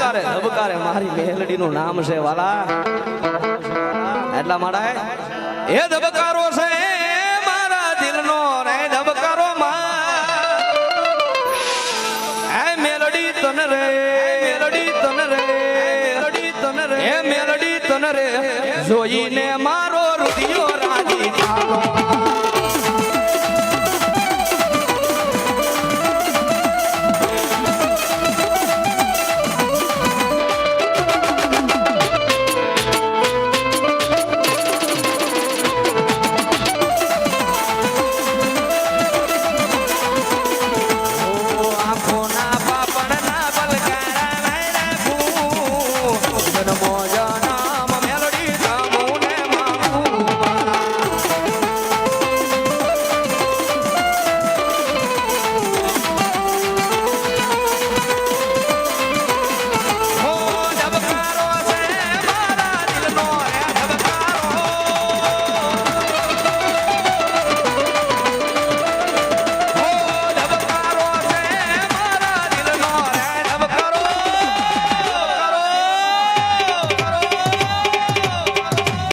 ધબકારે ધબકારે મારી મેલડીનું નામ છે વાલા એટલા માટે એ ધબકારો છે મારા દિલનો રે ધબકારો એ મેલડી તને રે મેલડી તને રે મેલડી તને રે એ મેલડી તને રે જોઈને મારો રુધિયો રાજી થાતો